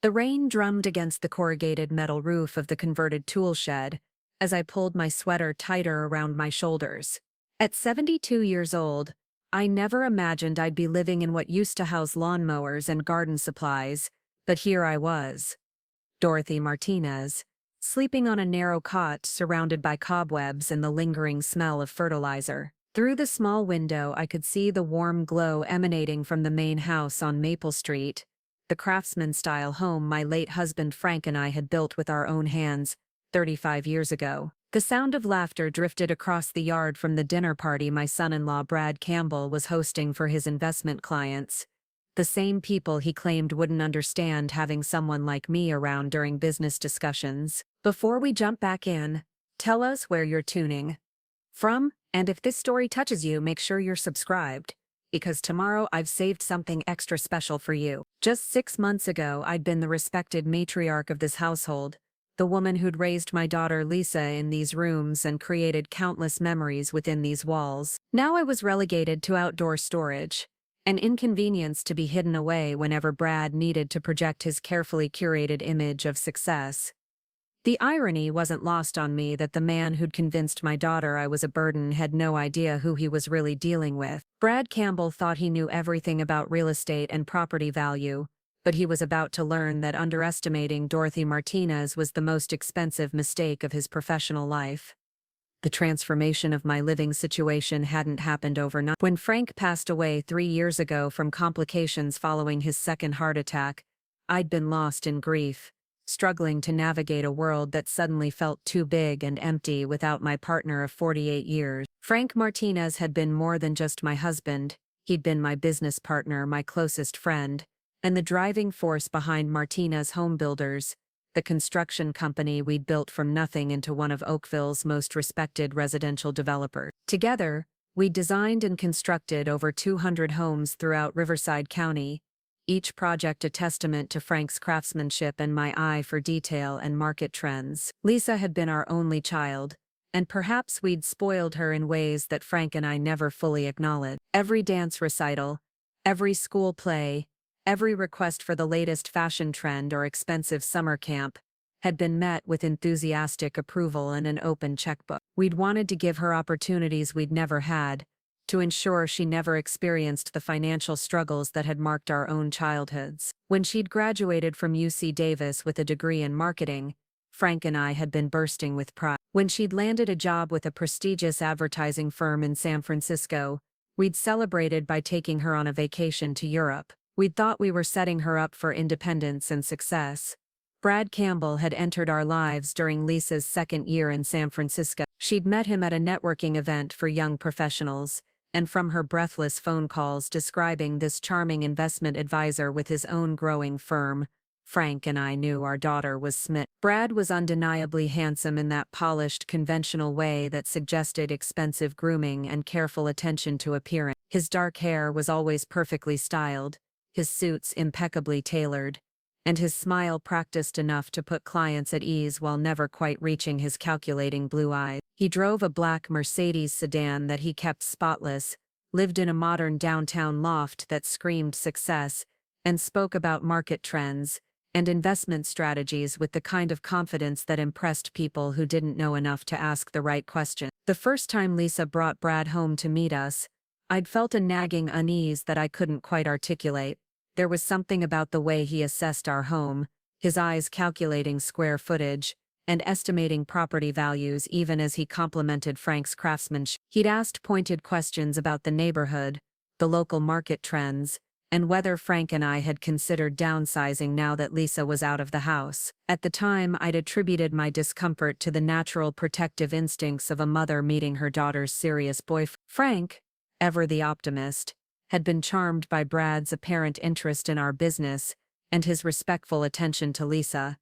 The rain drummed against the corrugated metal roof of the converted tool shed as I pulled my sweater tighter around my shoulders. At 72 years old, I never imagined I'd be living in what used to house lawnmowers and garden supplies, but here I was. Dorothy Martinez, sleeping on a narrow cot surrounded by cobwebs and the lingering smell of fertilizer. Through the small window I could see the warm glow emanating from the main house on Maple Street, the craftsman-style home my late husband Frank and I had built with our own hands 35 years ago. The sound of laughter drifted across the yard from the dinner party my son-in-law Brad Campbell was hosting for his investment clients, the same people he claimed wouldn't understand having someone like me around during business discussions. Before we jump back in, tell us where you're tuning from, and if this story touches you, make sure you're subscribed, because tomorrow I've saved something extra special for you. Just 6 months ago, I'd been the respected matriarch of this household, the woman who'd raised my daughter Lisa in these rooms and created countless memories within these walls. Now I was relegated to outdoor storage, an inconvenience to be hidden away whenever Brad needed to project his carefully curated image of success. The irony wasn't lost on me that the man who'd convinced my daughter I was a burden had no idea who he was really dealing with. Brad Campbell thought he knew everything about real estate and property value, but he was about to learn that underestimating Dorothy Martinez was the most expensive mistake of his professional life. The transformation of my living situation hadn't happened overnight. When Frank passed away 3 years ago from complications following his second heart attack, I'd been lost in grief, struggling to navigate a world that suddenly felt too big and empty without my partner of 48 years. Frank Martinez had been more than just my husband. He'd been my business partner, my closest friend, and the driving force behind Martinez Home Builders, the construction company we'd built from nothing into one of Oakville's most respected residential developers. Together, we designed and constructed over 200 homes throughout Riverside County, each project a testament to Frank's craftsmanship and my eye for detail and market trends. Lisa had been our only child, and perhaps we'd spoiled her in ways that Frank and I never fully acknowledged. Every dance recital, every school play, every request for the latest fashion trend or expensive summer camp had been met with enthusiastic approval and an open checkbook. We'd wanted to give her opportunities we'd never had, to ensure she never experienced the financial struggles that had marked our own childhoods. When she'd graduated from UC Davis with a degree in marketing, Frank and I had been bursting with pride. When she'd landed a job with a prestigious advertising firm in San Francisco, we'd celebrated by taking her on a vacation to Europe. We'd thought we were setting her up for independence and success. Brad Campbell had entered our lives during Lisa's second year in San Francisco. She'd met him at a networking event for young professionals, and from her breathless phone calls describing this charming investment advisor with his own growing firm, Frank and I knew our daughter was smitten. Brad was undeniably handsome in that polished, conventional way that suggested expensive grooming and careful attention to appearance. His dark hair was always perfectly styled, his suits impeccably tailored, and his smile practiced enough to put clients at ease while never quite reaching his calculating blue eyes. He drove a black Mercedes sedan that he kept spotless, lived in a modern downtown loft that screamed success, and spoke about market trends and investment strategies with the kind of confidence that impressed people who didn't know enough to ask the right question. The first time Lisa brought Brad home to meet us, I'd felt a nagging unease that I couldn't quite articulate. There was something about the way he assessed our home, his eyes calculating square footage and estimating property values even as he complimented Frank's craftsmanship. He'd asked pointed questions about the neighborhood, the local market trends, and whether Frank and I had considered downsizing now that Lisa was out of the house. At the time, I'd attributed my discomfort to the natural protective instincts of a mother meeting her daughter's serious boyfriend. Frank, ever the optimist, had been charmed by Brad's apparent interest in our business and his respectful attention to Lisa.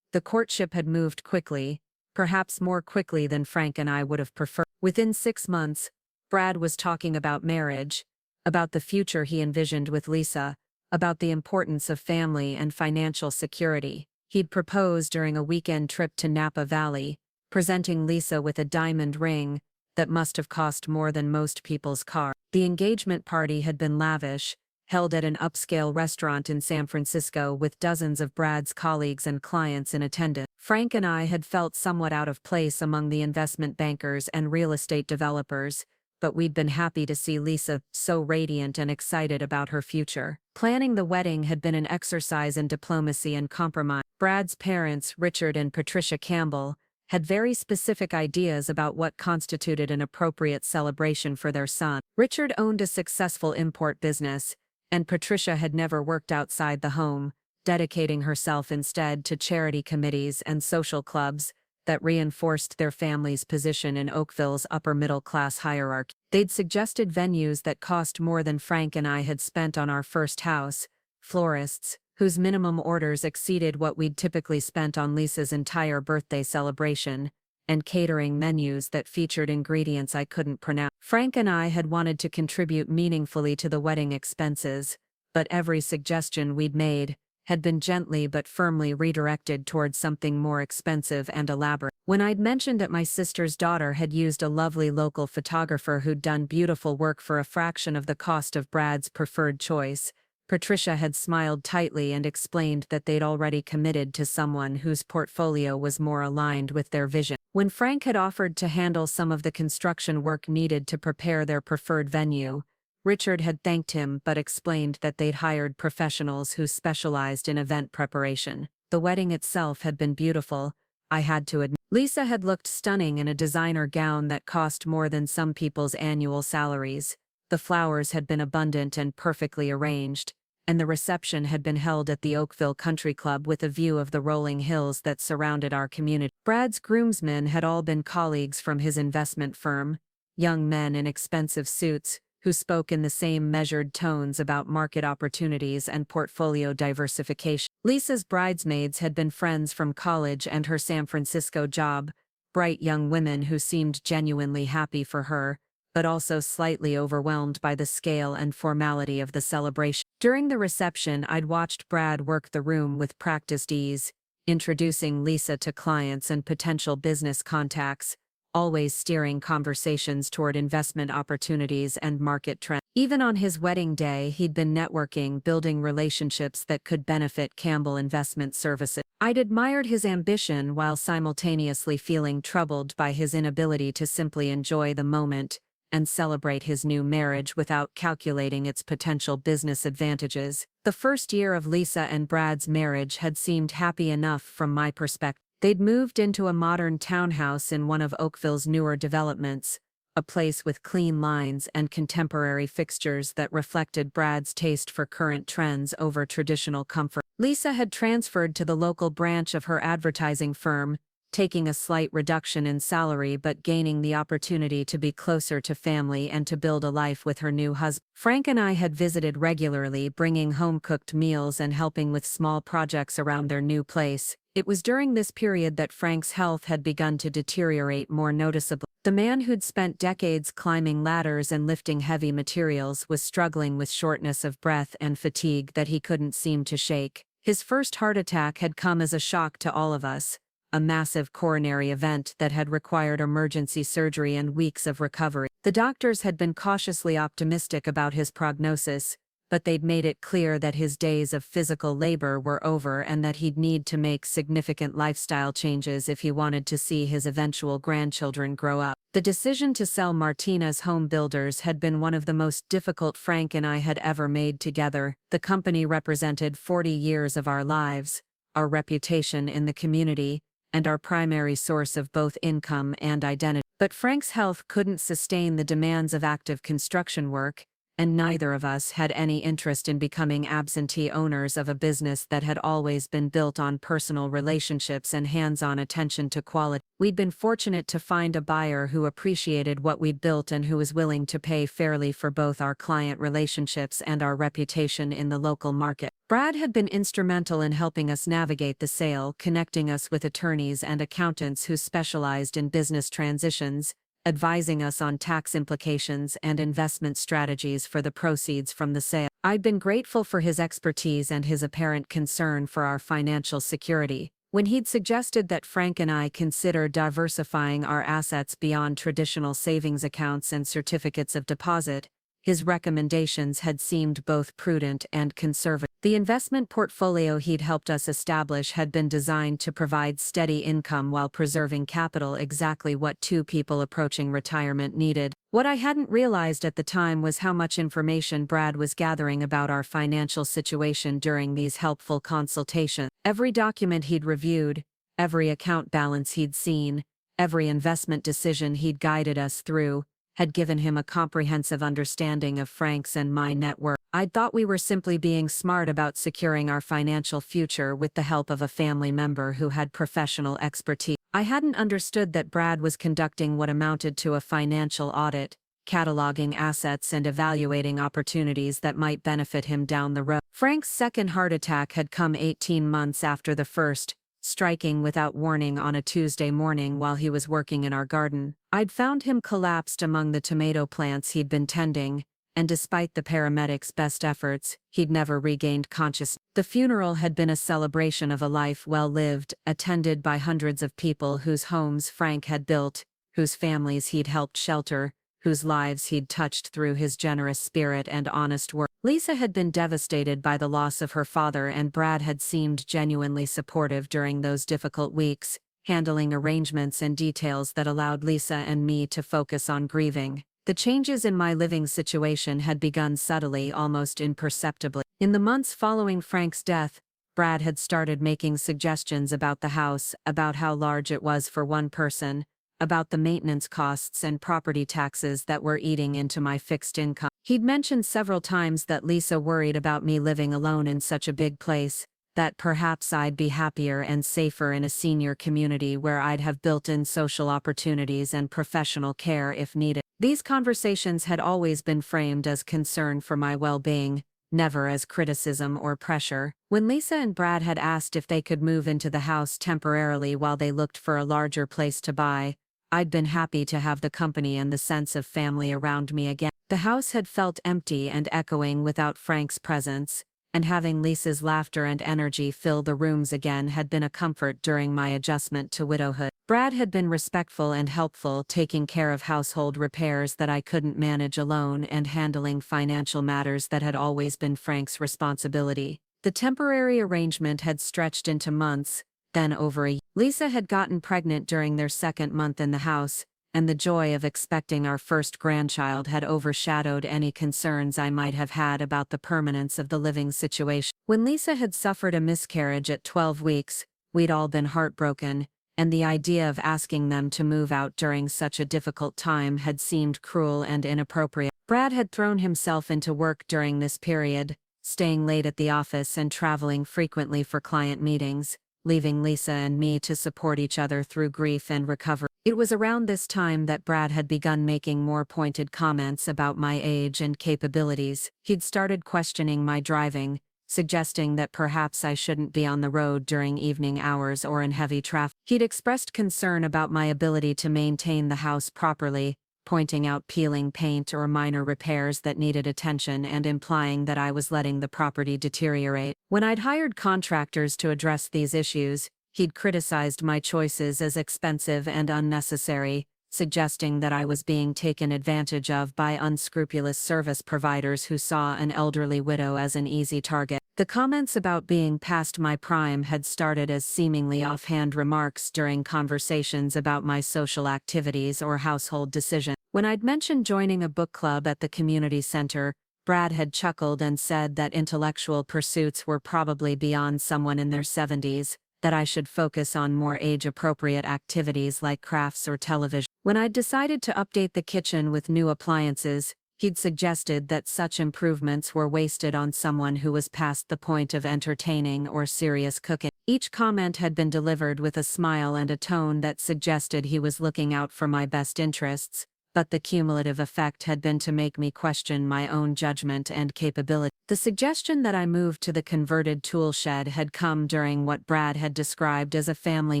The courtship had moved quickly, perhaps more quickly than Frank and I would have preferred. Within 6 months, Brad was talking about marriage, about the future he envisioned with Lisa, about the importance of family and financial security. He'd proposed during a weekend trip to Napa Valley, presenting Lisa with a diamond ring that must have cost more than most people's car. The engagement party had been lavish, held at an upscale restaurant in San Francisco with dozens of Brad's colleagues and clients in attendance. Frank and I had felt somewhat out of place among the investment bankers and real estate developers, but we'd been happy to see Lisa so radiant and excited about her future. Planning the wedding had been an exercise in diplomacy and compromise. Brad's parents, Richard and Patricia Campbell, had very specific ideas about what constituted an appropriate celebration for their son. Richard owned a successful import business, and Patricia had never worked outside the home, dedicating herself instead to charity committees and social clubs that reinforced their family's position in Oakville's upper-middle-class hierarchy. They'd suggested venues that cost more than Frank and I had spent on our first house, florists, whose minimum orders exceeded what we'd typically spent on Lisa's entire birthday celebration, and catering menus that featured ingredients I couldn't pronounce. Frank and I had wanted to contribute meaningfully to the wedding expenses, but every suggestion we'd made had been gently but firmly redirected towards something more expensive and elaborate. When I'd mentioned that my sister's daughter had used a lovely local photographer who'd done beautiful work for a fraction of the cost of Brad's preferred choice, Patricia had smiled tightly and explained that they'd already committed to someone whose portfolio was more aligned with their vision. When Frank had offered to handle some of the construction work needed to prepare their preferred venue, Richard had thanked him but explained that they'd hired professionals who specialized in event preparation. The wedding itself had been beautiful, I had to admit. Lisa had looked stunning in a designer gown that cost more than some people's annual salaries. The flowers had been abundant and perfectly arranged, and the reception had been held at the Oakville Country Club with a view of the rolling hills that surrounded our community. Brad's groomsmen had all been colleagues from his investment firm, young men in expensive suits, who spoke in the same measured tones about market opportunities and portfolio diversification. Lisa's bridesmaids had been friends from college and her San Francisco job, bright young women who seemed genuinely happy for her, but also slightly overwhelmed by the scale and formality of the celebration. During the reception, I'd watched Brad work the room with practiced ease, introducing Lisa to clients and potential business contacts, always steering conversations toward investment opportunities and market trends. Even on his wedding day, he'd been networking, building relationships that could benefit Campbell Investment Services. I'd admired his ambition while simultaneously feeling troubled by his inability to simply enjoy the moment and celebrate his new marriage without calculating its potential business advantages. The first year of Lisa and Brad's marriage had seemed happy enough from my perspective. They'd moved into a modern townhouse in one of Oakville's newer developments, a place with clean lines and contemporary fixtures that reflected Brad's taste for current trends over traditional comfort. Lisa had transferred to the local branch of her advertising firm, taking a slight reduction in salary but gaining the opportunity to be closer to family and to build a life with her new husband. Frank and I had visited regularly, bringing home-cooked meals and helping with small projects around their new place. It was during this period that Frank's health had begun to deteriorate more noticeably. The man who'd spent decades climbing ladders and lifting heavy materials was struggling with shortness of breath and fatigue that he couldn't seem to shake. His first heart attack had come as a shock to all of us, a massive coronary event that had required emergency surgery and weeks of recovery. The doctors had been cautiously optimistic about his prognosis, but they'd made it clear that his days of physical labor were over and that he'd need to make significant lifestyle changes if he wanted to see his eventual grandchildren grow up. The decision to sell Martinez Home Builders had been one of the most difficult Frank and I had ever made together. The company represented 40 years of our lives, our reputation in the community, and our primary source of both income and identity. But Frank's health couldn't sustain the demands of active construction work, and neither of us had any interest in becoming absentee owners of a business that had always been built on personal relationships and hands-on attention to quality. We'd been fortunate to find a buyer who appreciated what we'd built and who was willing to pay fairly for both our client relationships and our reputation in the local market. Brad had been instrumental in helping us navigate the sale, connecting us with attorneys and accountants who specialized in business transitions, advising us on tax implications and investment strategies for the proceeds from the sale. I'd been grateful for his expertise and his apparent concern for our financial security. When he'd suggested that Frank and I consider diversifying our assets beyond traditional savings accounts and certificates of deposit, His recommendations had seemed both prudent and conservative. The investment portfolio he'd helped us establish had been designed to provide steady income while preserving capital, exactly what two people approaching retirement needed. What I hadn't realized at the time was how much information Brad was gathering about our financial situation during these helpful consultations. Every document he'd reviewed, every account balance he'd seen, every investment decision he'd guided us through, had given him a comprehensive understanding of Frank's and my net worth. I'd thought we were simply being smart about securing our financial future with the help of a family member who had professional expertise. I hadn't understood that Brad was conducting what amounted to a financial audit, cataloging assets and evaluating opportunities that might benefit him down the road. Frank's second heart attack had come 18 months after the first, striking without warning on a Tuesday morning while he was working in our garden. I'd found him collapsed among the tomato plants he'd been tending, and despite the paramedics' best efforts, he'd never regained consciousness. The funeral had been a celebration of a life well lived, attended by hundreds of people whose homes Frank had built, whose families he'd helped shelter, whose lives he'd touched through his generous spirit and honest work. Lisa had been devastated by the loss of her father, and Brad had seemed genuinely supportive during those difficult weeks, handling arrangements and details that allowed Lisa and me to focus on grieving. The changes in my living situation had begun subtly, almost imperceptibly. In the months following Frank's death, Brad had started making suggestions about the house, about how large it was for one person, about the maintenance costs and property taxes that were eating into my fixed income. He'd mentioned several times that Lisa worried about me living alone in such a big place, that perhaps I'd be happier and safer in a senior community where I'd have built-in social opportunities and professional care if needed. These conversations had always been framed as concern for my well-being, never as criticism or pressure. When Lisa and Brad had asked if they could move into the house temporarily while they looked for a larger place to buy, I'd been happy to have the company and the sense of family around me again. The house had felt empty and echoing without Frank's presence, and having Lisa's laughter and energy fill the rooms again had been a comfort during my adjustment to widowhood. Brad had been respectful and helpful, taking care of household repairs that I couldn't manage alone and handling financial matters that had always been Frank's responsibility. The temporary arrangement had stretched into months, then over a year. Lisa had gotten pregnant during their second month in the house, and the joy of expecting our first grandchild had overshadowed any concerns I might have had about the permanence of the living situation. When Lisa had suffered a miscarriage at 12 weeks, we'd all been heartbroken, and the idea of asking them to move out during such a difficult time had seemed cruel and inappropriate. Brad had thrown himself into work during this period, staying late at the office and traveling frequently for client meetings, leaving Lisa and me to support each other through grief and recovery. It was around this time that Brad had begun making more pointed comments about my age and capabilities. He'd started questioning my driving, suggesting that perhaps I shouldn't be on the road during evening hours or in heavy traffic. He'd expressed concern about my ability to maintain the house properly, pointing out peeling paint or minor repairs that needed attention and implying that I was letting the property deteriorate. When I'd hired contractors to address these issues, he'd criticized my choices as expensive and unnecessary, suggesting that I was being taken advantage of by unscrupulous service providers who saw an elderly widow as an easy target. The comments about being past my prime had started as seemingly offhand remarks during conversations about my social activities or household decisions. When I'd mentioned joining a book club at the community center, Brad had chuckled and said that intellectual pursuits were probably beyond someone in their 70s, that I should focus on more age-appropriate activities like crafts or television. When I'd decided to update the kitchen with new appliances, he'd suggested that such improvements were wasted on someone who was past the point of entertaining or serious cooking. Each comment had been delivered with a smile and a tone that suggested he was looking out for my best interests, but the cumulative effect had been to make me question my own judgment and capability. The suggestion that I move to the converted tool shed had come during what Brad had described as a family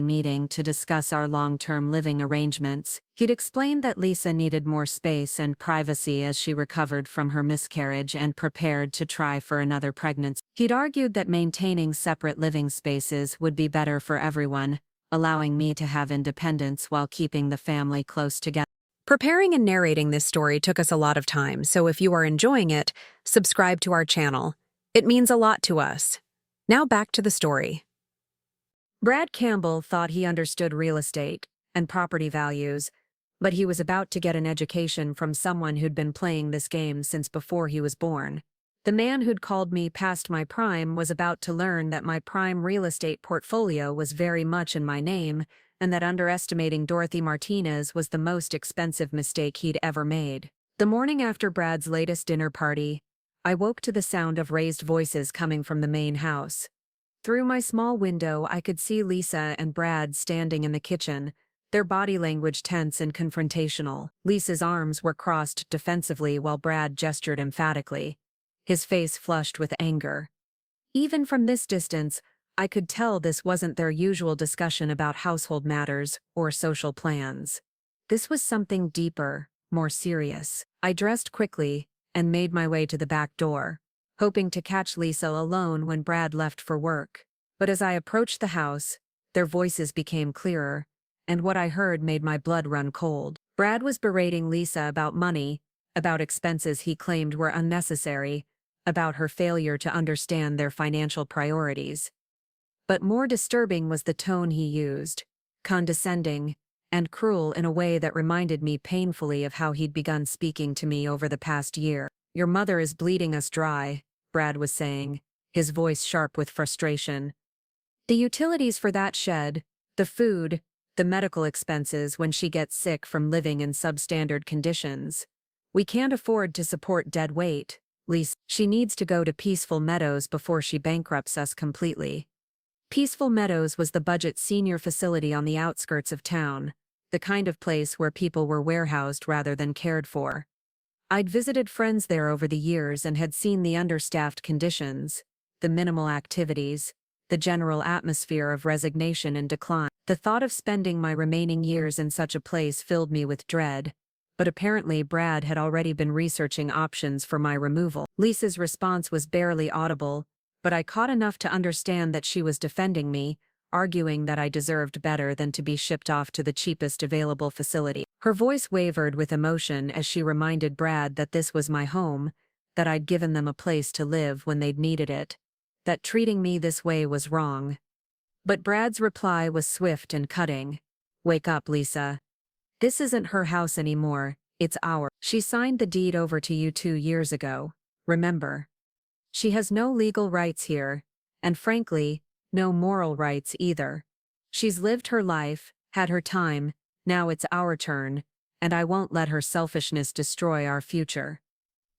meeting to discuss our long-term living arrangements. He'd explained that Lisa needed more space and privacy as she recovered from her miscarriage and prepared to try for another pregnancy. He'd argued that maintaining separate living spaces would be better for everyone, allowing me to have independence while keeping the family close together. Preparing and narrating this story took us a lot of time, so if you are enjoying it, subscribe to our channel. It means a lot to us. Now back to the story. Brad Campbell thought he understood real estate and property values, but he was about to get an education from someone who'd been playing this game since before he was born. The man who'd called me past my prime was about to learn that my prime real estate portfolio was very much in my name, and that underestimating Dorothy Martinez was the most expensive mistake he'd ever made. The morning after Brad's latest dinner party, I woke to the sound of raised voices coming from the main house. Through my small window, I could see Lisa and Brad standing in the kitchen, their body language tense and confrontational. Lisa's arms were crossed defensively while Brad gestured emphatically, his face flushed with anger. Even from this distance, I could tell this wasn't their usual discussion about household matters or social plans. This was something deeper, more serious. I dressed quickly and made my way to the back door, hoping to catch Lisa alone when Brad left for work. But as I approached the house, their voices became clearer, and what I heard made my blood run cold. Brad was berating Lisa about money, about expenses he claimed were unnecessary, about her failure to understand their financial priorities. But more disturbing was the tone he used, condescending and cruel in a way that reminded me painfully of how he'd begun speaking to me over the past year. "Your mother is bleeding us dry," Brad was saying, his voice sharp with frustration. "The utilities for that shed, the food, the medical expenses when she gets sick from living in substandard conditions. We can't afford to support dead weight, Lisa. She needs to go to Peaceful Meadows before she bankrupts us completely." Peaceful Meadows was the budget senior facility on the outskirts of town, the kind of place where people were warehoused rather than cared for. I'd visited friends there over the years and had seen the understaffed conditions, the minimal activities, the general atmosphere of resignation and decline. The thought of spending my remaining years in such a place filled me with dread, but apparently Brad had already been researching options for my removal. Lisa's response was barely audible, but I caught enough to understand that she was defending me, arguing that I deserved better than to be shipped off to the cheapest available facility. Her voice wavered with emotion as she reminded Brad that this was my home, that I'd given them a place to live when they'd needed it, that treating me this way was wrong. But Brad's reply was swift and cutting. "Wake up, Lisa. This isn't her house anymore, it's ours. She signed the deed over to you 2 years ago, remember? She has no legal rights here, and frankly, no moral rights either. She's lived her life, had her time, now it's our turn, and I won't let her selfishness destroy our future."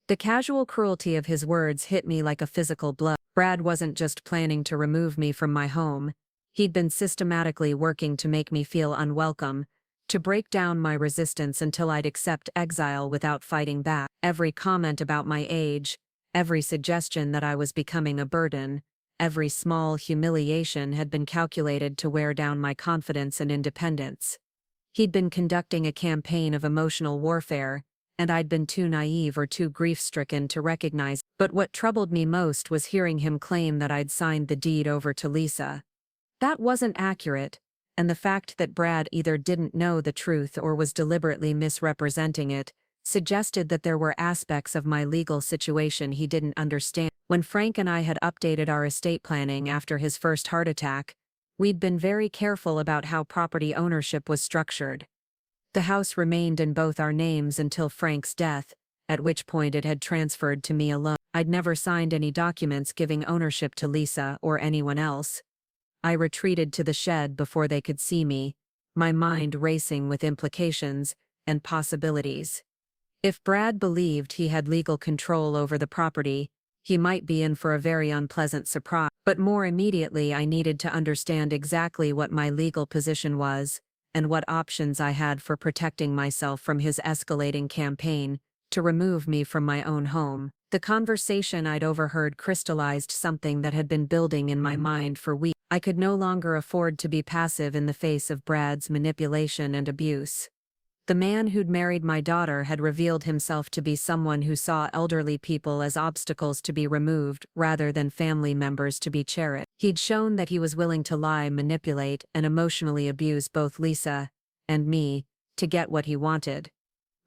The casual cruelty of his words hit me like a physical blow. Brad wasn't just planning to remove me from my home, he'd been systematically working to make me feel unwelcome, to break down my resistance until I'd accept exile without fighting back. Every comment about my age, every suggestion that I was becoming a burden, every small humiliation had been calculated to wear down my confidence and independence. He'd been conducting a campaign of emotional warfare, and I'd been too naive or too grief-stricken to recognize. But what troubled me most was hearing him claim that I'd signed the deed over to Lisa. That wasn't accurate, and the fact that Brad either didn't know the truth or was deliberately misrepresenting it suggested that there were aspects of my legal situation he didn't understand. When Frank and I had updated our estate planning after his first heart attack, we'd been very careful about how property ownership was structured. The house remained in both our names until Frank's death, at which point it had transferred to me alone. I'd never signed any documents giving ownership to Lisa or anyone else. I retreated to the shed before they could see me, my mind racing with implications and possibilities. If Brad believed he had legal control over the property, he might be in for a very unpleasant surprise. But more immediately, I needed to understand exactly what my legal position was and what options I had for protecting myself from his escalating campaign to remove me from my own home. The conversation I'd overheard crystallized something that had been building in my mind for weeks. I could no longer afford to be passive in the face of Brad's manipulation and abuse. The man who'd married my daughter had revealed himself to be someone who saw elderly people as obstacles to be removed rather than family members to be cherished. He'd shown that he was willing to lie, manipulate, and emotionally abuse both Lisa and me to get what he wanted.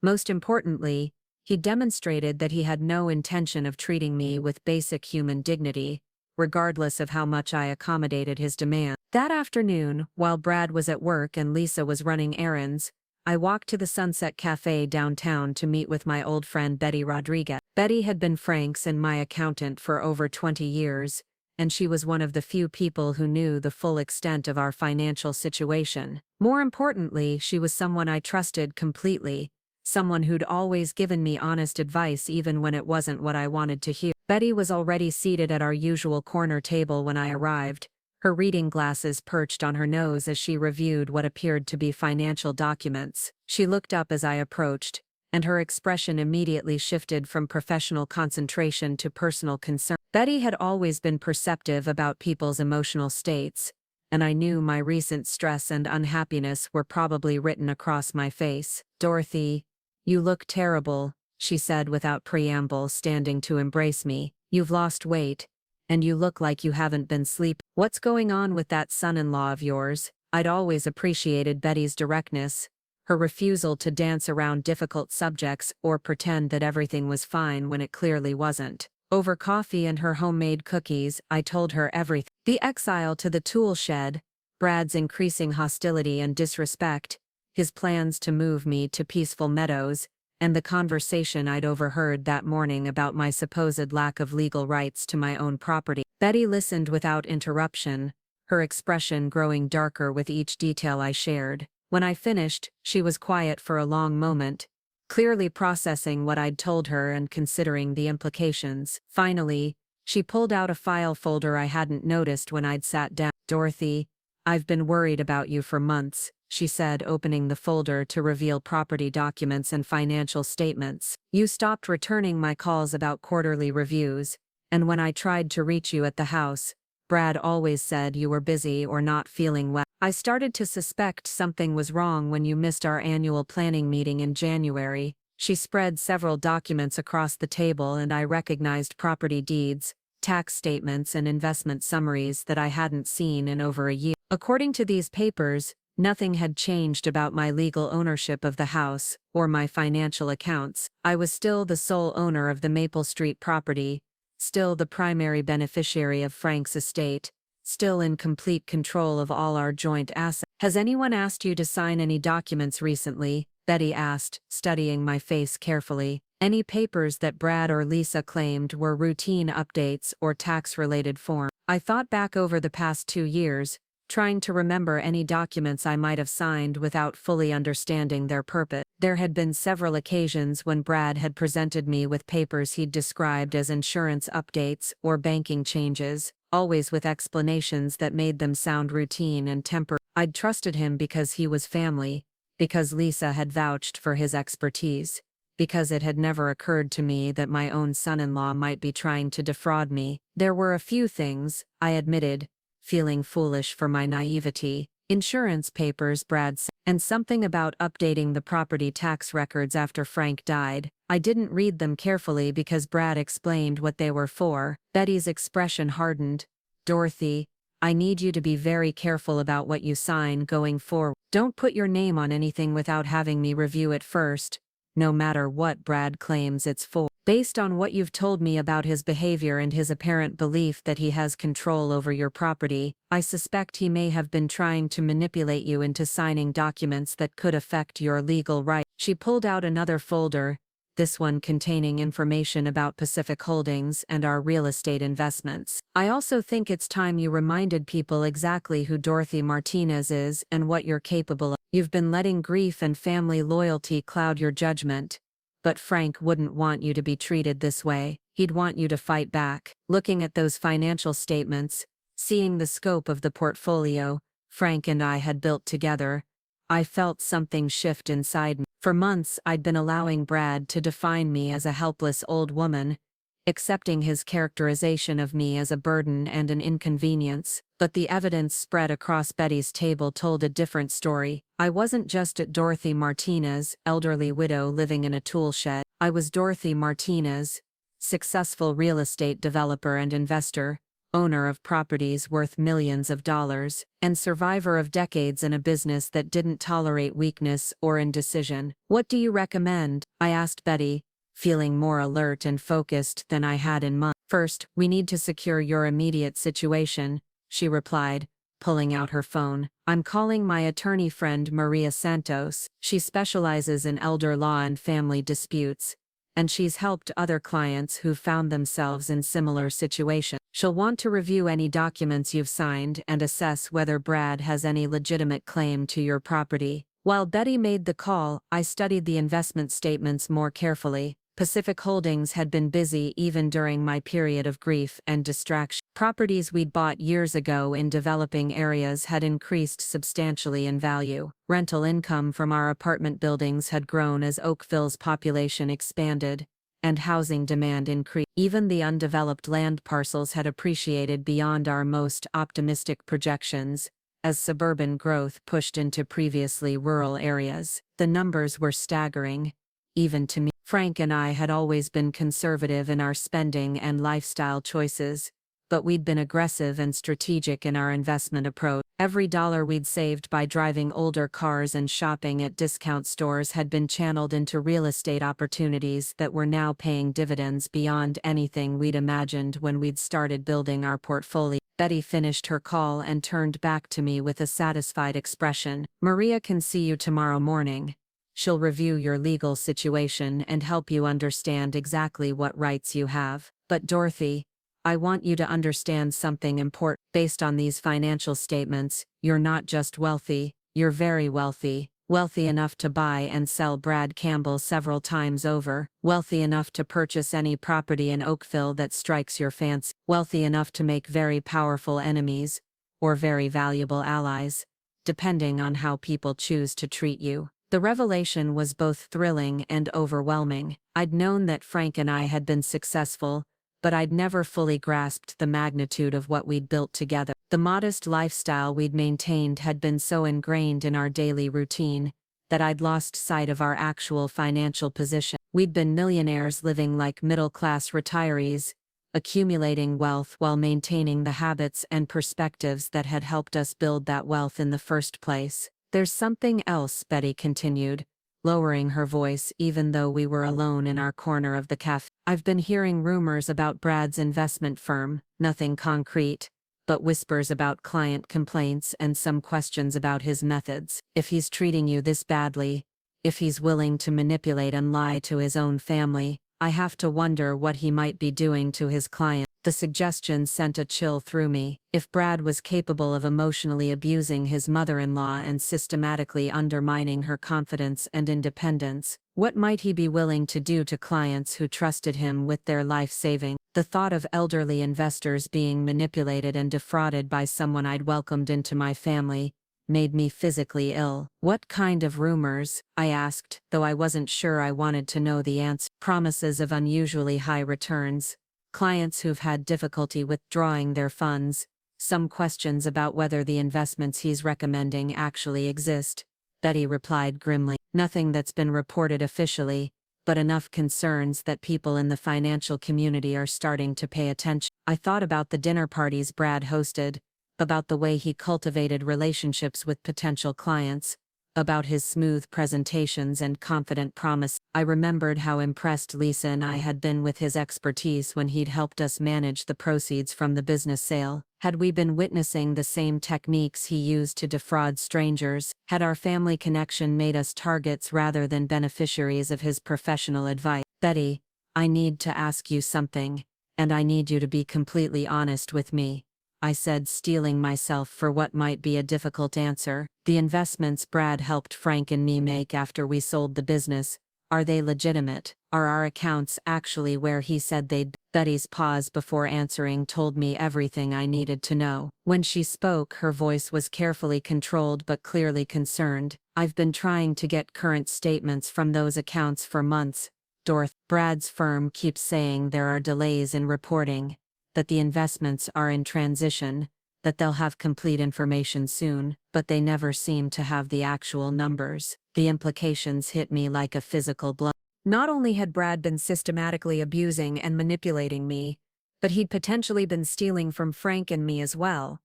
Most importantly, he demonstrated that he had no intention of treating me with basic human dignity, regardless of how much I accommodated his demand. That afternoon, while Brad was at work and Lisa was running errands, I walked to the Sunset Cafe downtown to meet with my old friend Betty Rodriguez. Betty had been Frank's and my accountant for over 20 years, and she was one of the few people who knew the full extent of our financial situation. More importantly, she was someone I trusted completely, someone who'd always given me honest advice even when it wasn't what I wanted to hear. Betty was already seated at our usual corner table when I arrived, her reading glasses perched on her nose as she reviewed what appeared to be financial documents. She looked up as I approached, and her expression immediately shifted from professional concentration to personal concern. Betty had always been perceptive about people's emotional states, and I knew my recent stress and unhappiness were probably written across my face. "Dorothy, you look terrible," she said without preamble, standing to embrace me. "You've lost weight, and you look like you haven't been sleeping. What's going on with that son-in-law of yours?" I'd always appreciated Betty's directness, her refusal to dance around difficult subjects or pretend that everything was fine when it clearly wasn't. Over coffee and her homemade cookies, I told her everything. The exile to the tool shed, Brad's increasing hostility and disrespect, his plans to move me to Peaceful Meadows, and the conversation I'd overheard that morning about my supposed lack of legal rights to my own property. Betty listened without interruption, her expression growing darker with each detail I shared. When I finished, she was quiet for a long moment, clearly processing what I'd told her and considering the implications. Finally, she pulled out a file folder I hadn't noticed when I'd sat down. "Dorothy, I've been worried about you for months," she said, opening the folder to reveal property documents and financial statements. "You stopped returning my calls about quarterly reviews, and when I tried to reach you at the house, Brad always said you were busy or not feeling well. I started to suspect something was wrong when you missed our annual planning meeting in January." She spread several documents across the table and I recognized property deeds, tax statements and investment summaries that I hadn't seen in over a year. According to these papers, nothing had changed about my legal ownership of the house or my financial accounts. I was still the sole owner of the Maple Street property, still the primary beneficiary of Frank's estate, still in complete control of all our joint assets. "Has anyone asked you to sign any documents recently?" Betty asked, studying my face carefully. Any papers that Brad or Lisa claimed were routine updates or tax-related forms. I thought back over the past 2 years, trying to remember any documents I might have signed without fully understanding their purpose. There had been several occasions when Brad had presented me with papers he'd described as insurance updates or banking changes, always with explanations that made them sound routine and temporary. I'd trusted him because he was family, because Lisa had vouched for his expertise, because it had never occurred to me that my own son-in-law might be trying to defraud me. There were a few things, I admitted, feeling foolish for my naivety. Insurance papers, Brad said, and something about updating the property tax records after Frank died. I didn't read them carefully because Brad explained what they were for. Betty's expression hardened. "Dorothy, I need you to be very careful about what you sign going forward. Don't put your name on anything without having me review it first, no matter what Brad claims it's for. Based on what you've told me about his behavior and his apparent belief that he has control over your property, I suspect he may have been trying to manipulate you into signing documents that could affect your legal rights." She pulled out another folder, this one containing information about Pacific Holdings and our real estate investments. "I also think it's time you reminded people exactly who Dorothy Martinez is and what you're capable of. You've been letting grief and family loyalty cloud your judgment. But Frank wouldn't want you to be treated this way. He'd want you to fight back." Looking at those financial statements, seeing the scope of the portfolio Frank and I had built together, I felt something shift inside me. For months I'd been allowing Brad to define me as a helpless old woman, accepting his characterization of me as a burden and an inconvenience. But the evidence spread across Betty's table told a different story. I wasn't just Dorothy Martinez, elderly widow living in a tool shed. I was Dorothy Martinez, successful real estate developer and investor, owner of properties worth millions of dollars, and survivor of decades in a business that didn't tolerate weakness or indecision. What do you recommend? I asked Betty, feeling more alert and focused than I had in months. First, we need to secure your immediate situation, she replied, pulling out her phone. I'm calling my attorney friend Maria Santos. She specializes in elder law and family disputes, and she's helped other clients who found themselves in similar situations. She'll want to review any documents you've signed and assess whether Brad has any legitimate claim to your property. While Betty made the call, I studied the investment statements more carefully. Pacific Holdings had been busy even during my period of grief and distraction. Properties we'd bought years ago in developing areas had increased substantially in value. Rental income from our apartment buildings had grown as Oakville's population expanded, and housing demand increased. Even the undeveloped land parcels had appreciated beyond our most optimistic projections, as suburban growth pushed into previously rural areas. The numbers were staggering, even to me. Frank and I had always been conservative in our spending and lifestyle choices, but we'd been aggressive and strategic in our investment approach. Every dollar we'd saved by driving older cars and shopping at discount stores had been channeled into real estate opportunities that were now paying dividends beyond anything we'd imagined when we'd started building our portfolio. Betty finished her call and turned back to me with a satisfied expression. Maria can see you tomorrow morning. She'll review your legal situation and help you understand exactly what rights you have. But Dorothy, I want you to understand something important. Based on these financial statements, you're not just wealthy, you're very wealthy. Wealthy enough to buy and sell Brad Campbell several times over. Wealthy enough to purchase any property in Oakville that strikes your fancy. Wealthy enough to make very powerful enemies, or very valuable allies, depending on how people choose to treat you. The revelation was both thrilling and overwhelming. I'd known that Frank and I had been successful, but I'd never fully grasped the magnitude of what we'd built together. The modest lifestyle we'd maintained had been so ingrained in our daily routine that I'd lost sight of our actual financial position. We'd been millionaires living like middle-class retirees, accumulating wealth while maintaining the habits and perspectives that had helped us build that wealth in the first place. There's something else, Betty continued, lowering her voice even though we were alone in our corner of the cafe. I've been hearing rumors about Brad's investment firm, nothing concrete, but whispers about client complaints and some questions about his methods. If he's treating you this badly, if he's willing to manipulate and lie to his own family, I have to wonder what he might be doing to his client. The suggestion sent a chill through me. If Brad was capable of emotionally abusing his mother-in-law and systematically undermining her confidence and independence, what might he be willing to do to clients who trusted him with their life savings? The thought of elderly investors being manipulated and defrauded by someone I'd welcomed into my family made me physically ill. What kind of rumors? I asked, though I wasn't sure I wanted to know the answer. Promises of unusually high returns, clients who've had difficulty withdrawing their funds, some questions about whether the investments he's recommending actually exist. Betty replied grimly. Nothing that's been reported officially, but enough concerns that people in the financial community are starting to pay attention. I thought about the dinner parties Brad hosted, about the way he cultivated relationships with potential clients, about his smooth presentations and confident promise. I remembered how impressed Lisa and I had been with his expertise when he'd helped us manage the proceeds from the business sale. Had we been witnessing the same techniques he used to defraud strangers? Had our family connection made us targets rather than beneficiaries of his professional advice? Betty, I need to ask you something, and I need you to be completely honest with me, I said, steeling myself for what might be a difficult answer. The investments Brad helped Frank and me make after we sold the business, are they legitimate? Are our accounts actually where he said they'd be? Betty's pause before answering told me everything I needed to know. When she spoke, her voice was carefully controlled but clearly concerned. I've been trying to get current statements from those accounts for months, Dorothy. Brad's firm keeps saying there are delays in reporting, that the investments are in transition, that they'll have complete information soon, but they never seem to have the actual numbers. The implications hit me like a physical blow. Not only had Brad been systematically abusing and manipulating me, but he'd potentially been stealing from Frank and me as well.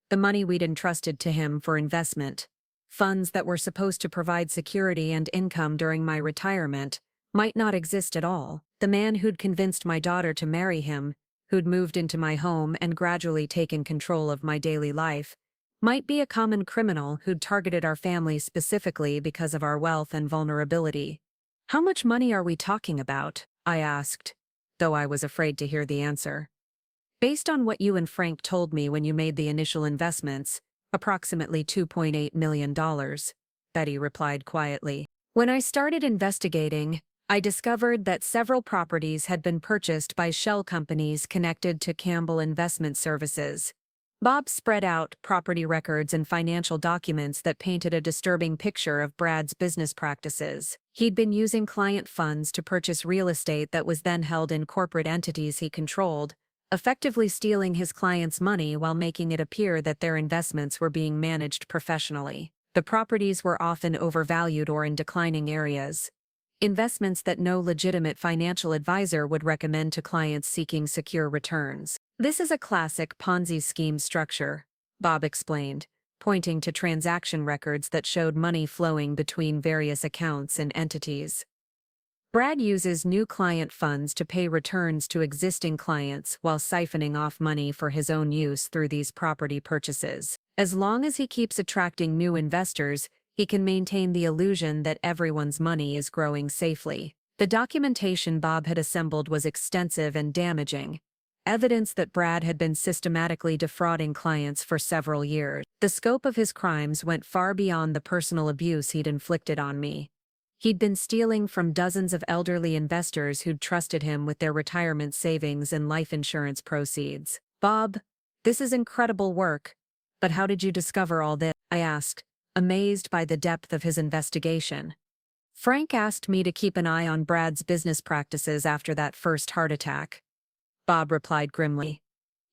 The money we'd entrusted to him for investment, funds that were supposed to provide security and income during my retirement, might not exist at all. The man who'd convinced my daughter to marry him, who'd moved into my home and gradually taken control of my daily life, might be a common criminal who'd targeted our family specifically because of our wealth and vulnerability. "How much money are we talking about?" I asked, though I was afraid to hear the answer. "Based on what you and Frank told me when you made the initial investments, approximately $2.8 million, Betty replied quietly. When I started investigating, I discovered that several properties had been purchased by shell companies connected to Campbell Investment Services. Bob spread out property records and financial documents that painted a disturbing picture of Brad's business practices. He'd been using client funds to purchase real estate that was then held in corporate entities he controlled, effectively stealing his clients' money while making it appear that their investments were being managed professionally. The properties were often overvalued or in declining areas. Investments that no legitimate financial advisor would recommend to clients seeking secure returns. "This is a classic Ponzi scheme structure," Bob explained, pointing to transaction records that showed money flowing between various accounts and entities. "Brad uses new client funds to pay returns to existing clients while siphoning off money for his own use through these property purchases. As long as he keeps attracting new investors, he can maintain the illusion that everyone's money is growing safely." The documentation Bob had assembled was extensive and damaging, evidence that Brad had been systematically defrauding clients for several years. The scope of his crimes went far beyond the personal abuse he'd inflicted on me. He'd been stealing from dozens of elderly investors who'd trusted him with their retirement savings and life insurance proceeds. "Bob, this is incredible work, but how did you discover all this?" I asked, amazed by the depth of his investigation. "Frank asked me to keep an eye on Brad's business practices after that first heart attack," Bob replied grimly.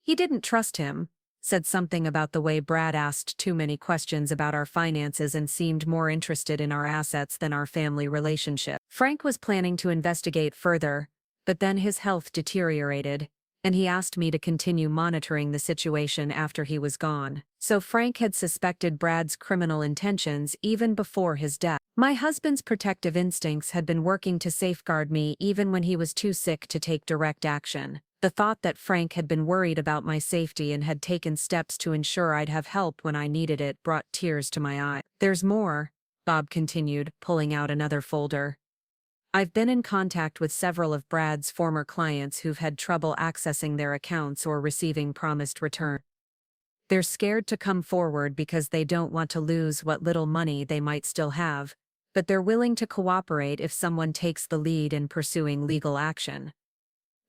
"He didn't trust him, said something about the way Brad asked too many questions about our finances and seemed more interested in our assets than our family relationship. Frank was planning to investigate further, but then his health deteriorated, and he asked me to continue monitoring the situation after he was gone. So Frank had suspected Brad's criminal intentions even before his death. My husband's protective instincts had been working to safeguard me even when he was too sick to take direct action. The thought that Frank had been worried about my safety and had taken steps to ensure I'd have help when I needed it brought tears to my eyes. "There's more," Bob continued, pulling out another folder. "I've been in contact with several of Brad's former clients who've had trouble accessing their accounts or receiving promised return. They're scared to come forward because they don't want to lose what little money they might still have, but they're willing to cooperate if someone takes the lead in pursuing legal action."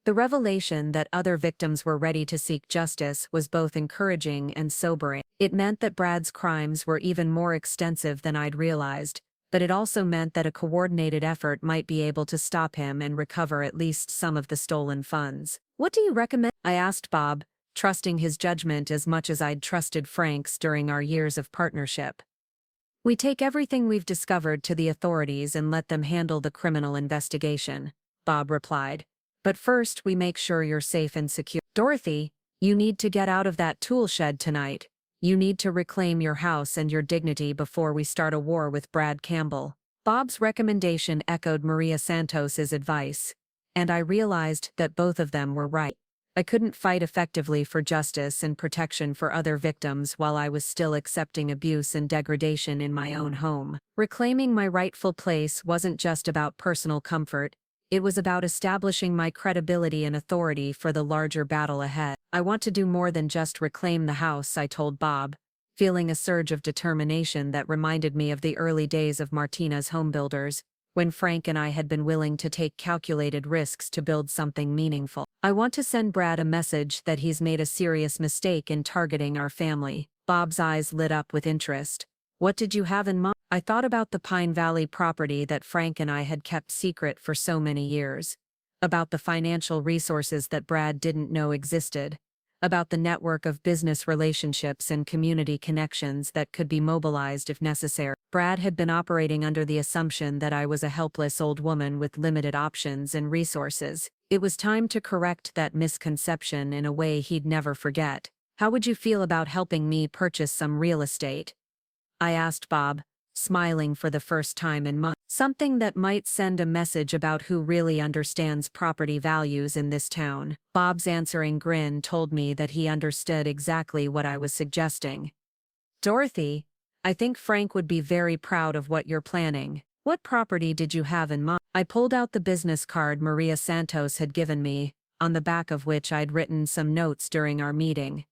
The revelation that other victims were ready to seek justice was both encouraging and sobering. It meant that Brad's crimes were even more extensive than I'd realized, but it also meant that a coordinated effort might be able to stop him and recover at least some of the stolen funds. "What do you recommend?" I asked Bob, trusting his judgment as much as I'd trusted Frank's during our years of partnership. "We take everything we've discovered to the authorities and let them handle the criminal investigation," Bob replied. "But first we make sure you're safe and secure. Dorothy, you need to get out of that tool shed tonight. You need to reclaim your house and your dignity before we start a war with Brad Campbell." Bob's recommendation echoed Maria Santos's advice, and I realized that both of them were right. I couldn't fight effectively for justice and protection for other victims while I was still accepting abuse and degradation in my own home. Reclaiming my rightful place wasn't just about personal comfort. It was about establishing my credibility and authority for the larger battle ahead. "I want to do more than just reclaim the house," I told Bob, feeling a surge of determination that reminded me of the early days of Martinez Homebuilders, when Frank and I had been willing to take calculated risks to build something meaningful. "I want to send Brad a message that he's made a serious mistake in targeting our family." Bob's eyes lit up with interest. "What did you have in mind?" I thought about the Pine Valley property that Frank and I had kept secret for so many years, about the financial resources that Brad didn't know existed, about the network of business relationships and community connections that could be mobilized if necessary. Brad had been operating under the assumption that I was a helpless old woman with limited options and resources. It was time to correct that misconception in a way he'd never forget. "How would you feel about helping me purchase some real estate?" I asked Bob, smiling for the first time in months. Something that might send a message about who really understands property values in this town. Bob's answering grin told me that he understood exactly what I was suggesting. "Dorothy, I think Frank would be very proud of what you're planning. What property did you have in mind?" I pulled out the business card Maria Santos had given me, on the back of which I'd written some notes during our meeting.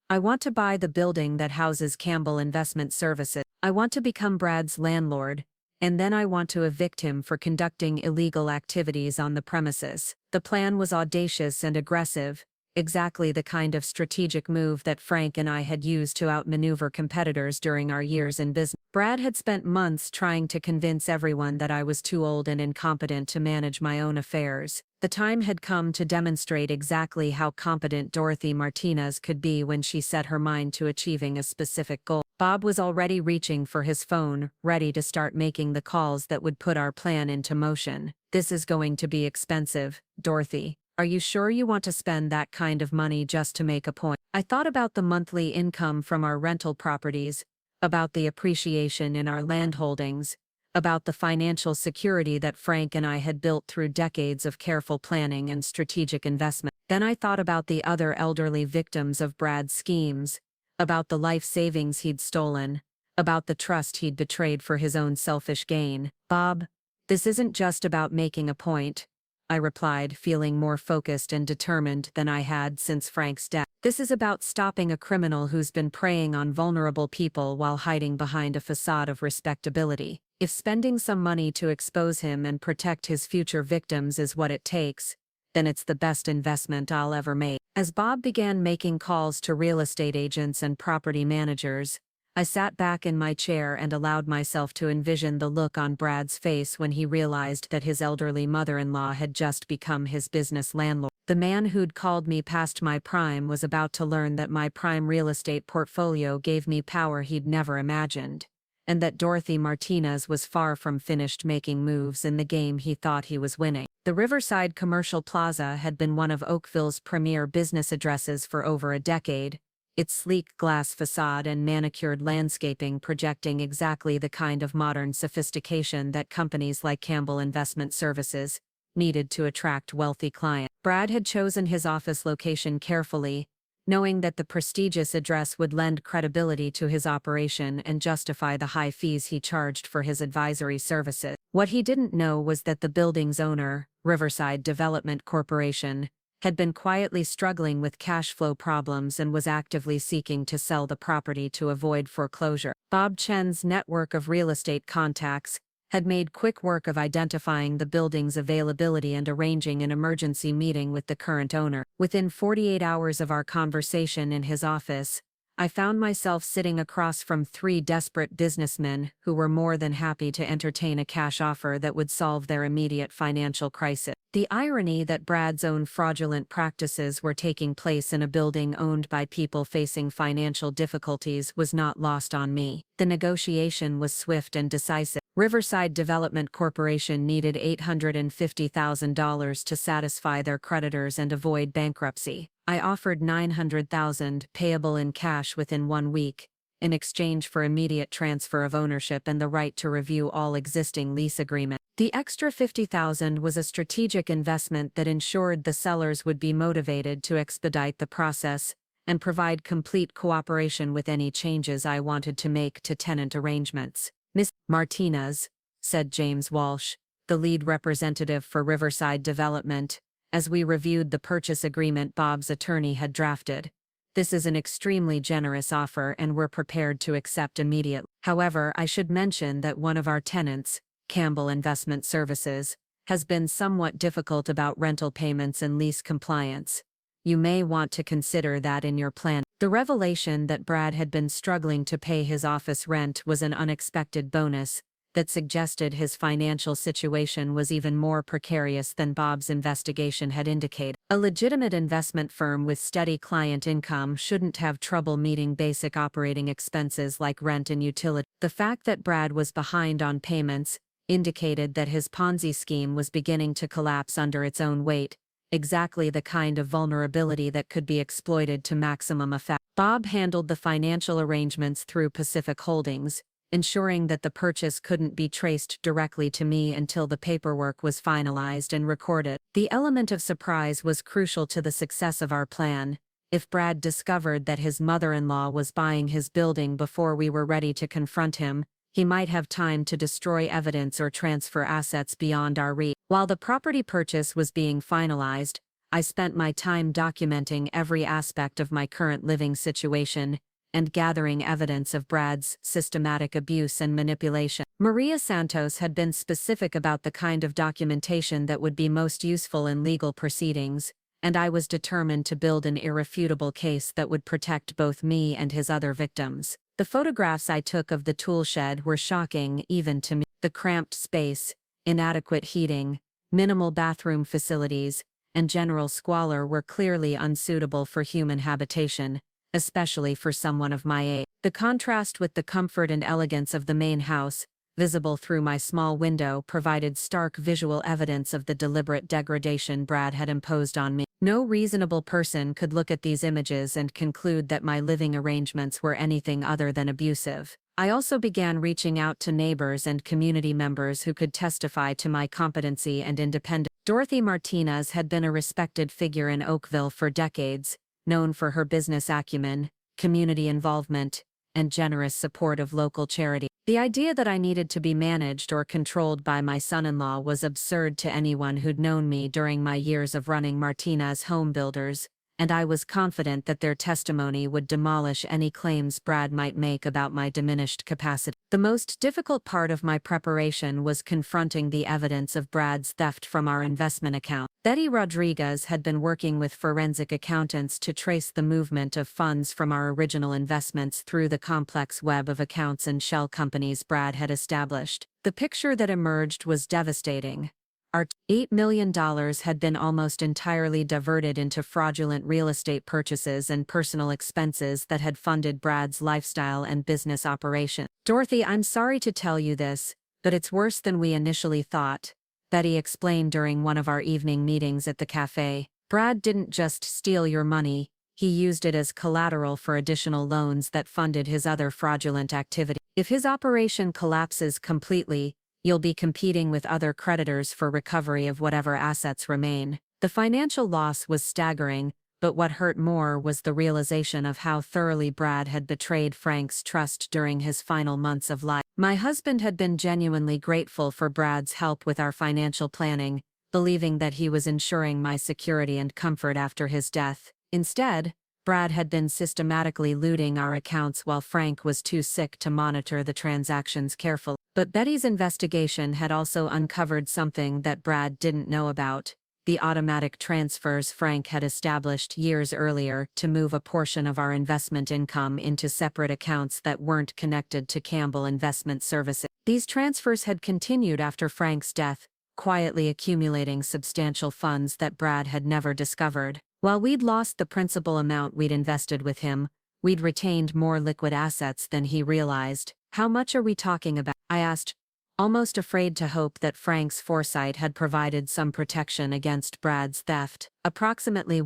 "I want to buy the building that houses Campbell Investment Services. I want to become Brad's landlord, and then I want to evict him for conducting illegal activities on the premises." The plan was audacious and aggressive, exactly the kind of strategic move that Frank and I had used to outmaneuver competitors during our years in business. Brad had spent months trying to convince everyone that I was too old and incompetent to manage my own affairs. The time had come to demonstrate exactly how competent Dorothy Martinez could be when she set her mind to achieving a specific goal. Bob was already reaching for his phone, ready to start making the calls that would put our plan into motion. "This is going to be expensive, Dorothy. Are you sure you want to spend that kind of money just to make a point?" I thought about the monthly income from our rental properties, about the appreciation in our land holdings, about the financial security that Frank and I had built through decades of careful planning and strategic investment. Then I thought about the other elderly victims of Brad's schemes, about the life savings he'd stolen, about the trust he'd betrayed for his own selfish gain. "Bob, this isn't just about making a point," I replied, feeling more focused and determined than I had since Frank's death. "This is about stopping a criminal who's been preying on vulnerable people while hiding behind a facade of respectability. If spending some money to expose him and protect his future victims is what it takes, then it's the best investment I'll ever make." As Bob began making calls to real estate agents and property managers, I sat back in my chair and allowed myself to envision the look on Brad's face when he realized that his elderly mother-in-law had just become his business landlord. The man who'd called me past my prime was about to learn that my prime real estate portfolio gave me power he'd never imagined, and that Dorothy Martinez was far from finished making moves in the game he thought he was winning. The Riverside Commercial Plaza had been one of Oakville's premier business addresses for over a decade, its sleek glass facade and manicured landscaping projecting exactly the kind of modern sophistication that companies like Campbell Investment Services needed to attract wealthy clients. Brad had chosen his office location carefully, knowing that the prestigious address would lend credibility to his operation and justify the high fees he charged for his advisory services. What he didn't know was that the building's owner, Riverside Development Corporation, had been quietly struggling with cash flow problems and was actively seeking to sell the property to avoid foreclosure. Bob Chen's network of real estate contacts had made quick work of identifying the building's availability and arranging an emergency meeting with the current owner. Within 48 hours of our conversation in his office, I found myself sitting across from 3 desperate businessmen who were more than happy to entertain a cash offer that would solve their immediate financial crisis. The irony that Brad's own fraudulent practices were taking place in a building owned by people facing financial difficulties was not lost on me. The negotiation was swift and decisive. Riverside Development Corporation needed $850,000 to satisfy their creditors and avoid bankruptcy. I offered $900,000 payable in cash within 1 week, in exchange for immediate transfer of ownership and the right to review all existing lease agreements. The extra $50,000 was a strategic investment that ensured the sellers would be motivated to expedite the process and provide complete cooperation with any changes I wanted to make to tenant arrangements. "Miss Martinez," said James Walsh, the lead representative for Riverside Development, as we reviewed the purchase agreement Bob's attorney had drafted, "this is an extremely generous offer and we're prepared to accept immediately. However, I should mention that one of our tenants, Campbell Investment Services, has been somewhat difficult about rental payments and lease compliance. You may want to consider that in your plan." The revelation that Brad had been struggling to pay his office rent was an unexpected bonus that suggested his financial situation was even more precarious than Bob's investigation had indicated. A legitimate investment firm with steady client income shouldn't have trouble meeting basic operating expenses like rent and utility. The fact that Brad was behind on payments indicated that his Ponzi scheme was beginning to collapse under its own weight, exactly the kind of vulnerability that could be exploited to maximum effect. Bob handled the financial arrangements through Pacific Holdings, ensuring that the purchase couldn't be traced directly to me until the paperwork was finalized and recorded. The element of surprise was crucial to the success of our plan. If Brad discovered that his mother-in-law was buying his building before we were ready to confront him, he might have time to destroy evidence or transfer assets beyond our reach. While the property purchase was being finalized, I spent my time documenting every aspect of my current living situation and gathering evidence of Brad's systematic abuse and manipulation. Maria Santos had been specific about the kind of documentation that would be most useful in legal proceedings, and I was determined to build an irrefutable case that would protect both me and his other victims. The photographs I took of the tool shed were shocking even to me. The cramped space, inadequate heating, minimal bathroom facilities, and general squalor were clearly unsuitable for human habitation, especially for someone of my age. The contrast with the comfort and elegance of the main house, visible through my small window, provided stark visual evidence of the deliberate degradation Brad had imposed on me. No reasonable person could look at these images and conclude that my living arrangements were anything other than abusive. I also began reaching out to neighbors and community members who could testify to my competency and independence. Dorothy Martinez had been a respected figure in Oakville for decades, known for her business acumen, community involvement, and generous support of local charity. The idea that I needed to be managed or controlled by my son-in-law was absurd to anyone who'd known me during my years of running Martinez Home Builders, and I was confident that their testimony would demolish any claims Brad might make about my diminished capacity. The most difficult part of my preparation was confronting the evidence of Brad's theft from our investment account. Betty Rodriguez had been working with forensic accountants to trace the movement of funds from our original investments through the complex web of accounts and shell companies Brad had established. The picture that emerged was devastating. Our $8 million had been almost entirely diverted into fraudulent real estate purchases and personal expenses that had funded Brad's lifestyle and business operation. "Dorothy, I'm sorry to tell you this, but it's worse than we initially thought," Betty explained during one of our evening meetings at the cafe. "Brad didn't just steal your money, he used it as collateral for additional loans that funded his other fraudulent activity. If his operation collapses completely, you'll be competing with other creditors for recovery of whatever assets remain." The financial loss was staggering, but what hurt more was the realization of how thoroughly Brad had betrayed Frank's trust during his final months of life. My husband had been genuinely grateful for Brad's help with our financial planning, believing that he was ensuring my security and comfort after his death. Instead, Brad had been systematically looting our accounts while Frank was too sick to monitor the transactions carefully. But Betty's investigation had also uncovered something that Brad didn't know about: the automatic transfers Frank had established years earlier to move a portion of our investment income into separate accounts that weren't connected to Campbell Investment Services. These transfers had continued after Frank's death, quietly accumulating substantial funds that Brad had never discovered. While we'd lost the principal amount we'd invested with him, we'd retained more liquid assets than he realized. "How much are we talking about?" I asked, almost afraid to hope that Frank's foresight had provided some protection against Brad's theft. "Approximately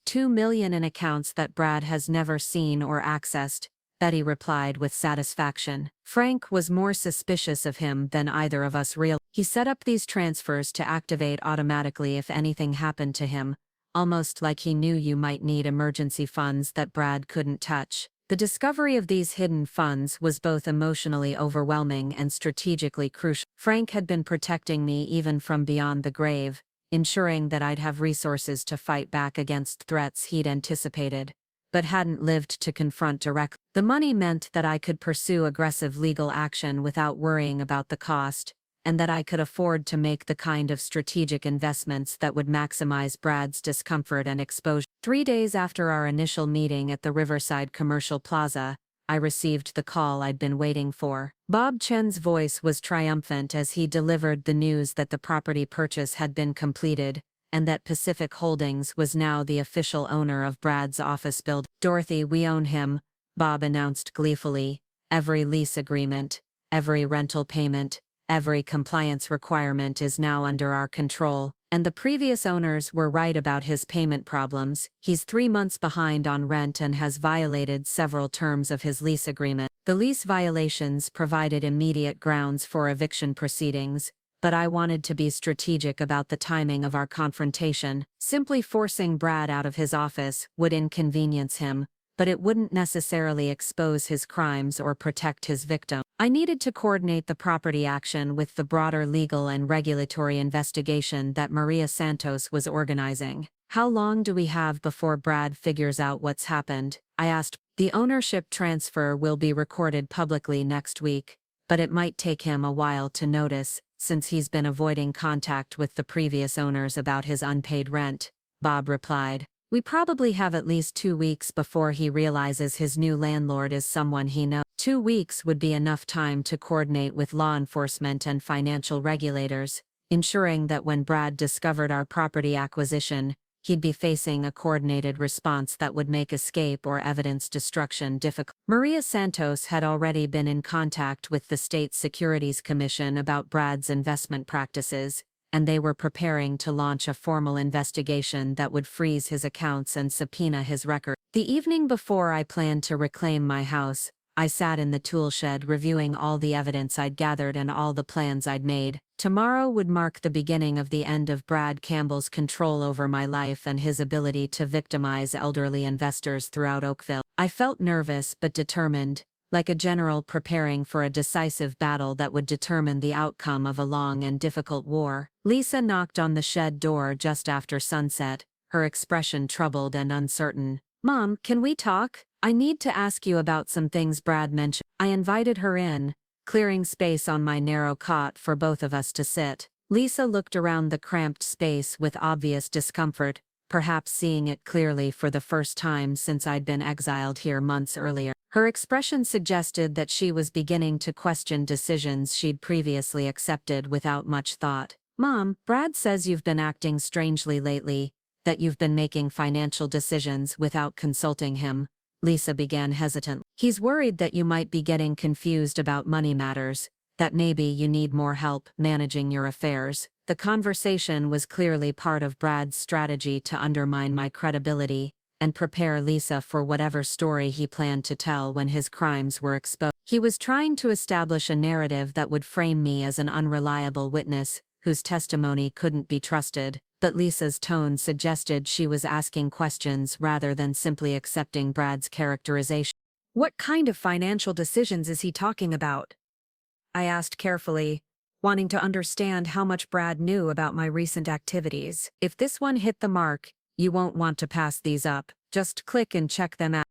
$2 million in accounts that Brad has never seen or accessed," Betty replied with satisfaction. "Frank was more suspicious of him than either of us realized. He set up these transfers to activate automatically if anything happened to him, almost like he knew you might need emergency funds that Brad couldn't touch." The discovery of these hidden funds was both emotionally overwhelming and strategically crucial. Frank had been protecting me even from beyond the grave, ensuring that I'd have resources to fight back against threats he'd anticipated, but hadn't lived to confront directly. The money meant that I could pursue aggressive legal action without worrying about the cost, and that I could afford to make the kind of strategic investments that would maximize Brad's discomfort and exposure. 3 days after our initial meeting at the Riverside Commercial Plaza, I received the call I'd been waiting for. Bob Chen's voice was triumphant as he delivered the news that the property purchase had been completed, and that Pacific Holdings was now the official owner of Brad's office building. "Dorothy, we own him," Bob announced gleefully. "Every lease agreement, every rental payment, every compliance requirement is now under our control." And the previous owners were right about his payment problems. He's 3 months behind on rent and has violated several terms of his lease agreement. The lease violations provided immediate grounds for eviction proceedings, but I wanted to be strategic about the timing of our confrontation. Simply forcing Brad out of his office would inconvenience him, but it wouldn't necessarily expose his crimes or protect his victim. I needed to coordinate the property action with the broader legal and regulatory investigation that Maria Santos was organizing. How long do we have before Brad figures out what's happened? I asked. The ownership transfer will be recorded publicly next week, but it might take him a while to notice, since he's been avoiding contact with the previous owners about his unpaid rent, Bob replied. We probably have at least 2 weeks before he realizes his new landlord is someone he knows. 2 weeks would be enough time to coordinate with law enforcement and financial regulators, ensuring that when Brad discovered our property acquisition, he'd be facing a coordinated response that would make escape or evidence destruction difficult. Maria Santos had already been in contact with the State Securities Commission about Brad's investment practices, and they were preparing to launch a formal investigation that would freeze his accounts and subpoena his record. The evening before I planned to reclaim my house, I sat in the tool shed reviewing all the evidence I'd gathered and all the plans I'd made. Tomorrow would mark the beginning of the end of Brad Campbell's control over my life and his ability to victimize elderly investors throughout Oakville. I felt nervous but determined, like a general preparing for a decisive battle that would determine the outcome of a long and difficult war. Lisa knocked on the shed door just after sunset, her expression troubled and uncertain. Mom, can we talk? I need to ask you about some things Brad mentioned. I invited her in, clearing space on my narrow cot for both of us to sit. Lisa looked around the cramped space with obvious discomfort, perhaps seeing it clearly for the first time since I'd been exiled here months earlier. Her expression suggested that she was beginning to question decisions she'd previously accepted without much thought. Mom, Brad says you've been acting strangely lately, that you've been making financial decisions without consulting him. Lisa began hesitantly. He's worried that you might be getting confused about money matters, that maybe you need more help managing your affairs. The conversation was clearly part of Brad's strategy to undermine my credibility and prepare Lisa for whatever story he planned to tell when his crimes were exposed. He was trying to establish a narrative that would frame me as an unreliable witness whose testimony couldn't be trusted, but Lisa's tone suggested she was asking questions rather than simply accepting Brad's characterization. What kind of financial decisions is he talking about? I asked carefully, wanting to understand how much Brad knew about my recent activities. If this one hit the mark, you won't want to pass these up. Just click and check them out.